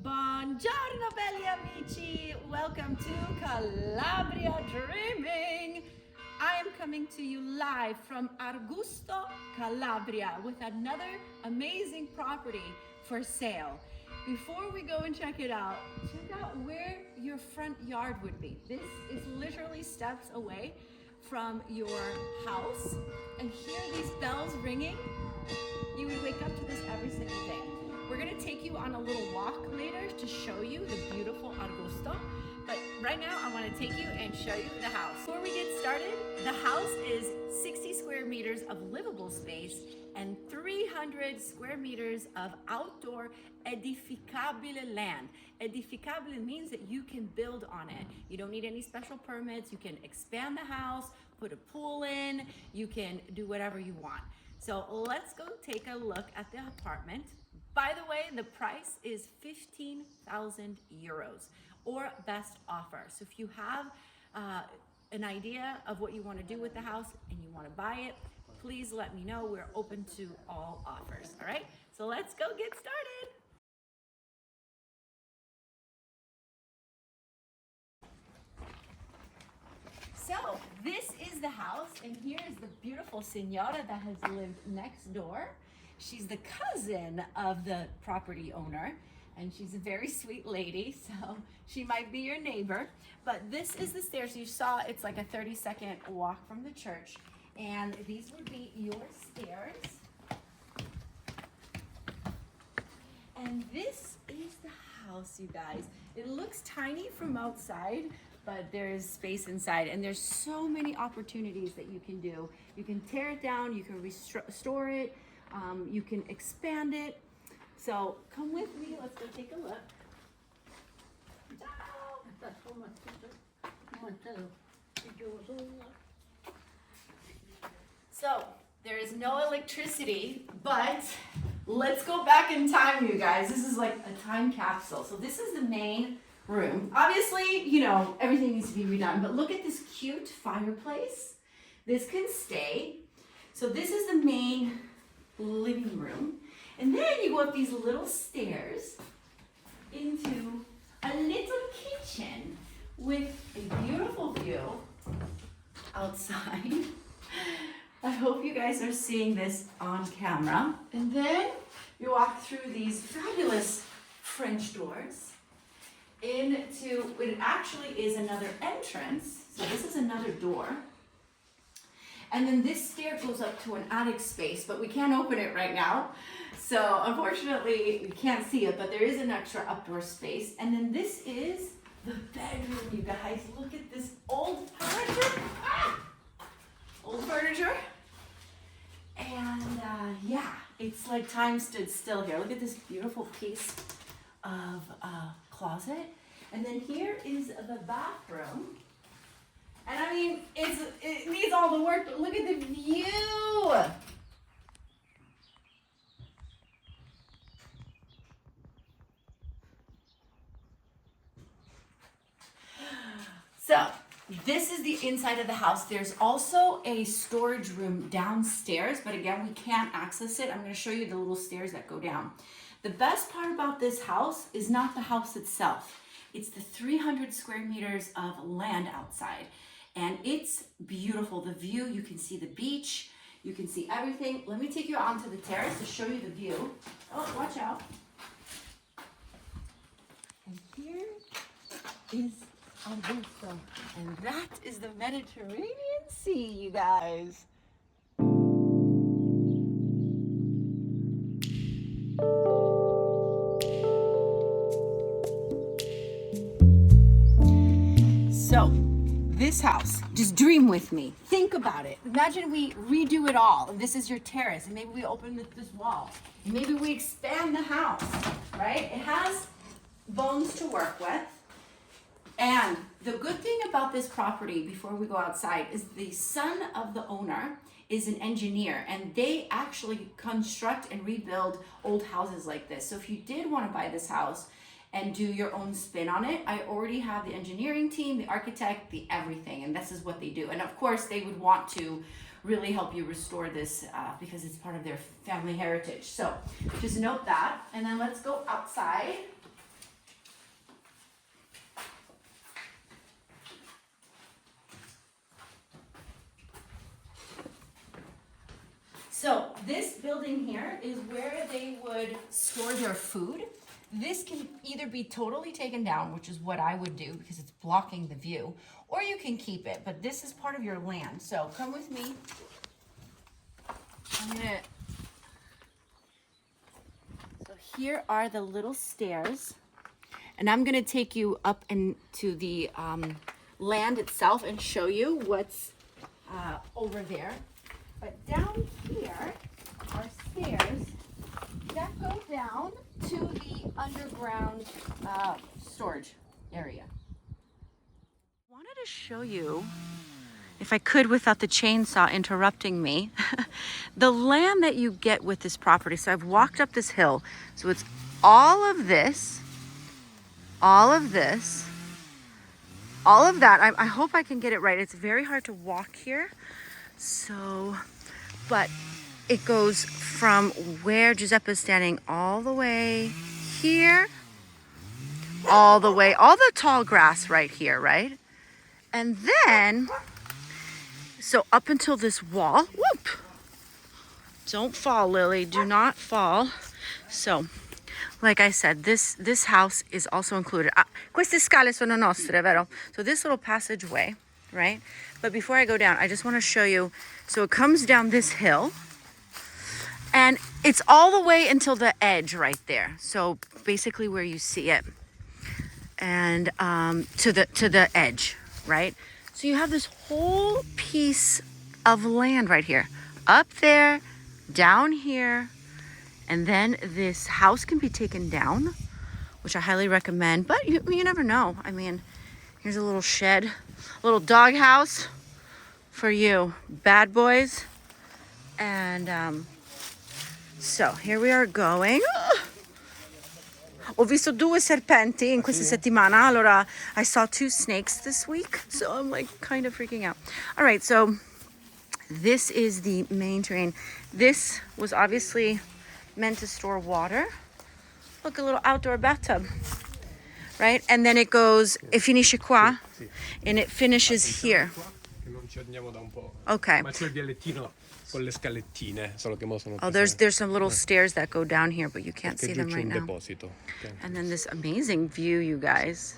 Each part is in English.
Buongiorno belli amici, welcome to Calabria Dreaming. I am coming to you live from Argusto, Calabria with another amazing property for sale. Before we go and check out where your front yard would be. This is literally steps away from your house, and hear these bells ringing. You would wake up to this every single day. We're gonna take you on a little walk later to show you the beautiful Argusto, but right now I wanna take you and show you the house. Before we get started, the house is 60 square meters of livable space and 300 square meters of outdoor edificabile land. Edificabile means that you can build on it. You don't need any special permits. You can expand the house, put a pool in, you can do whatever you want. So let's go take a look at the apartment. By the way, the price is 15,000 euros or best offer. So if you have an idea of what you want to do with the house and you want to buy it, please let me know. We're open to all offers. All right, so let's go get started. So this is the house, and here is the beautiful senora that has lived next door. She's the cousin of the property owner, and she's a very sweet lady, so she might be your neighbor. But this is the stairs you saw. It's like a 30-second walk from the church, and these would be your stairs. And this is the house, you guys. It looks tiny from outside, but there's space inside, and there's so many opportunities that you can do. You can tear it down, you can restore it, you can expand it. So come with me, let's go take a look. So there is no electricity, but let's go back in time, you guys. This is like a time capsule. So this is the main room. Obviously, you know, everything needs to be redone, but look at this cute fireplace. This can stay. So this is the main living room. And then you go up these little stairs into a little kitchen with a beautiful view outside. I hope you guys are seeing this on camera. And then you walk through these fabulous French doors into, it actually is another entrance. So this is another door. And then this stair goes up to an attic space, but we can't open it right now. So unfortunately, we can't see it, but there is an extra outdoor space. And then this is the bedroom, you guys. Look at this old furniture. Old furniture. And yeah, it's like time stood still here. Look at this beautiful piece of closet. And then here is the bathroom. And I mean, it needs all the work, but look at the view. So this is the inside of the house. There's also a storage room downstairs, but again, we can't access it. I'm going to show you the little stairs that go down. The best part about this house is not the house itself. It's the 300 square meters of land outside. And it's beautiful. The view, you can see the beach, you can see everything. Let me take you onto the terrace to show you the view. Oh, watch out. And here is Argusto. And that is the Mediterranean Sea, you guys. So, this house, just dream with me. Think about it. Imagine we redo it all, and this is your terrace, and maybe we open this wall, and maybe we expand the house, right? It has bones to work with. And the good thing about this property, before we go outside, is the son of the owner is an engineer, and they actually construct and rebuild old houses like this. So if you did want to buy this house and do your own spin on it, I already have the engineering team, the architect, the everything, and this is what they do. And of course, they would want to really help you restore this because it's part of their family heritage. So just note that, and then let's go outside So this building here is where they would store their food. This can either be totally taken down, which is what I would do because it's blocking the view, or you can keep it, but this is part of your land. So come with me. So here are the little stairs, and I'm gonna take you up into the land itself and show you what's over there. But down here are stairs that go down to the underground storage area. I wanted to show you, if I could without the chainsaw interrupting me, the land that you get with this property. So I've walked up this hill. So it's all of this, all of this, all of that. I hope I can get it right. It's very hard to walk here. So, but it goes from where Giuseppe is standing all the way here, all the way, all the tall grass right here, right? And then, so up until this wall, whoop! Don't fall, Lily, do not fall. So, like I said, this house is also included. Queste scale sono nostre, vero? So this little passageway, right? But before I go down, I just want to show you. So it comes down this hill, and it's all the way until the edge right there. So basically where you see it, and to the edge, right? So you have this whole piece of land right here, up there, down here, and then this house can be taken down, which I highly recommend. But you never know. I mean, here's a little shed, a little dog house for you bad boys. And so here we are going. Ho visto 2 serpenti in questa settimana. Allora, I saw 2 snakes this week, so I'm like kind of freaking out. All right, so this is the main terrain. This was obviously meant to store water. Look, a little outdoor bathtub, right? And then it goes, e finisce qua, and it finishes here. Okay. Oh, there's some little stairs that go down here, but you can't see them right now. And then this amazing view, you guys.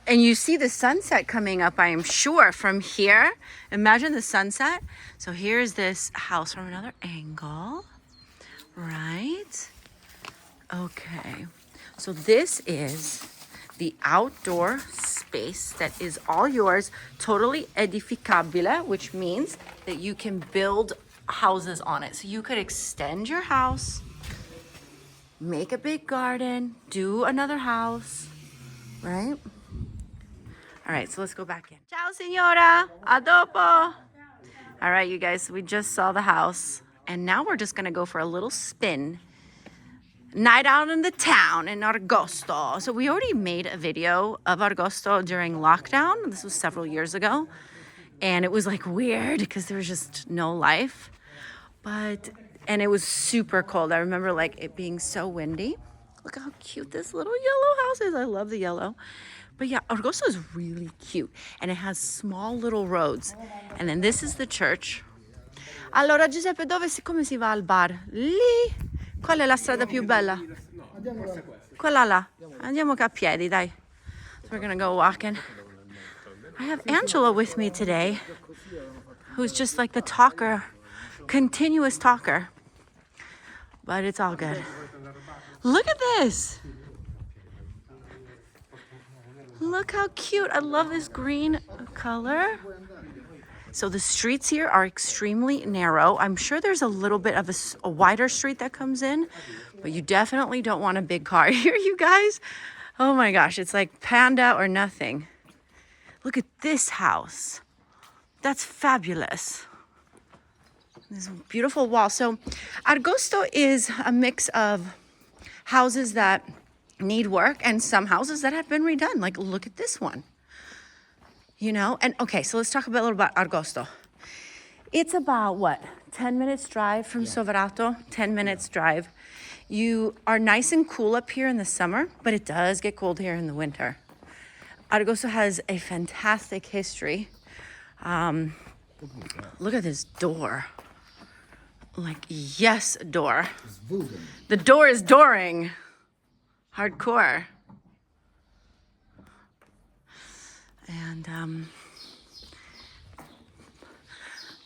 And you see the sunset coming up, I am sure, from here. Imagine the sunset. So here's this house from another angle, right? Okay. So this is the outdoor space that is all yours, totally edificabile, which means that you can build houses on it. So you could extend your house, make a big garden, do another house, right? All right, so let's go back in. Ciao, signora. A dopo. All right, you guys, we just saw the house, and now we're just gonna go for a little spin. Night out in the town in Argusto. So we already made a video of Argusto during lockdown. This was several years ago. And it was like weird because there was just no life. And it was super cold. I remember like it being so windy. Look how cute this little yellow house is. I love the yellow. But yeah, Argusto is really cute. And it has small little roads. And then this is the church. Allora Giuseppe, come si va al bar? Lì. Qual è la strada più bella? Quella là. Andiamo a piedi, dai. So we're gonna go walking. I have Angela with me today, who's just like the talker, continuous talker. But it's all good. Look at this. Look how cute. I love this green color. So the streets here are extremely narrow. I'm sure there's a little bit of a wider street that comes in, but you definitely don't want a big car here, you guys. Oh my gosh, it's like panda or nothing. Look at this house. That's fabulous. This beautiful wall. So Argusto is a mix of houses that need work and some houses that have been redone. Like, look at this one. You know, and okay, so let's talk a little about Argusto. It's about what, 10 minutes drive from Soverato, 10 minutes drive. You are nice and cool up here in the summer, but it does get cold here in the winter. Argusto has a fantastic history. Look at this door. Like, yes, door. The door is dooring. Hardcore. And,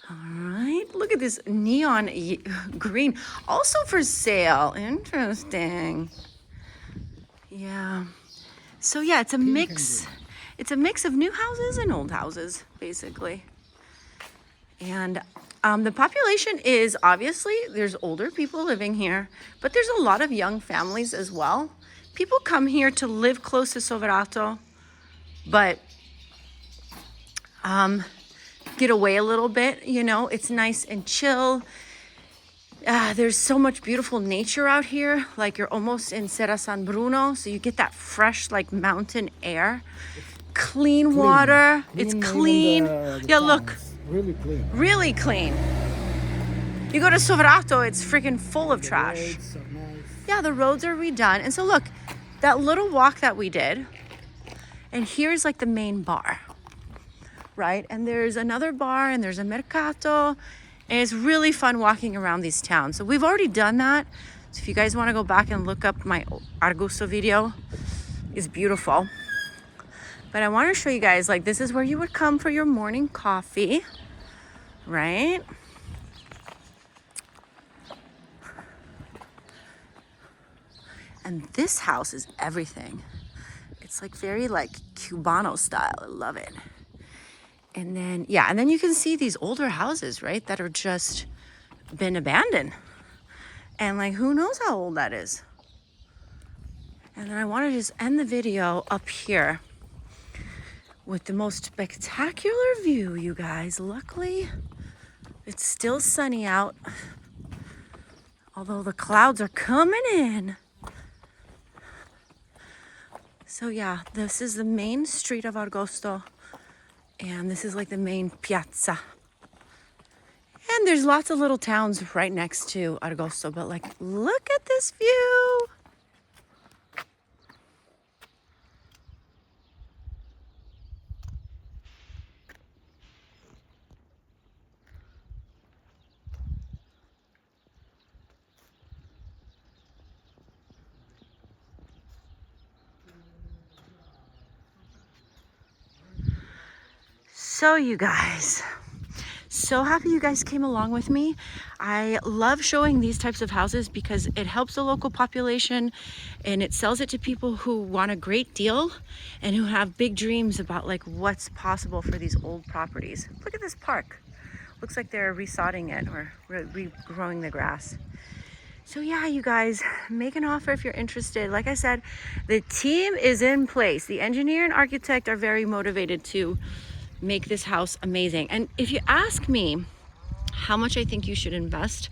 all right, look at this neon green. Also for sale. Interesting. Yeah. So yeah, it's a mix. It's a mix of new houses and old houses, basically. And the population is obviously, there's older people living here, but there's a lot of young families as well. People come here to live close to Soverato, but get away a little bit, you know, it's nice and chill. There's so much beautiful nature out here. Like you're almost in Serra San Bruno, so you get that fresh like mountain air. Clean water, it's clean. Yeah, look. Really clean. Really clean. You go to Soverato, it's freaking full of trash. Roads are nice. Yeah, the roads are redone. And so look, that little walk that we did, and here's like the main bar, right? And there's another bar and there's a mercato, and it's really fun walking around these towns. So we've already done that. So if you guys want to go back and look up my Argusto video, it's beautiful. But I want to show you guys, like, this is where you would come for your morning coffee, right? And this house is everything. It's like very like Cubano style. I love it. And then, yeah, and then you can see these older houses, right? That are just been abandoned. And like, who knows how old that is? And then I want to just end the video up here with the most spectacular view, you guys. Luckily, it's still sunny out, although the clouds are coming in. So yeah, this is the main street of Argusto, and this is like the main piazza. And there's lots of little towns right next to Argusto, but like, look at this view. So you guys, so happy you guys came along with me. I love showing these types of houses because it helps the local population and it sells it to people who want a great deal and who have big dreams about like what's possible for these old properties. Look at this park. Looks like they're resodding it or regrowing the grass. So yeah, you guys, make an offer if you're interested. Like I said, the team is in place. The engineer and architect are very motivated to make this house amazing. And if you ask me how much I think you should invest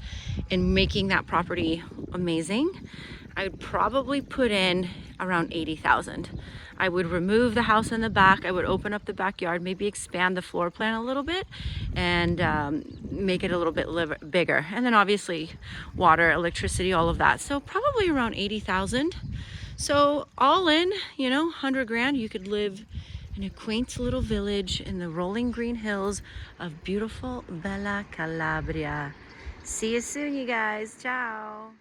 in making that property amazing, I would probably put in around 80,000. I would remove the house in the back. I would open up the backyard, maybe expand the floor plan a little bit and make it a little bit bigger. And then obviously water, electricity, all of that. So probably around 80,000. So all in, you know, 100 grand, you could live in a quaint little village in the rolling green hills of beautiful Bella Calabria. See you soon, you guys. Ciao.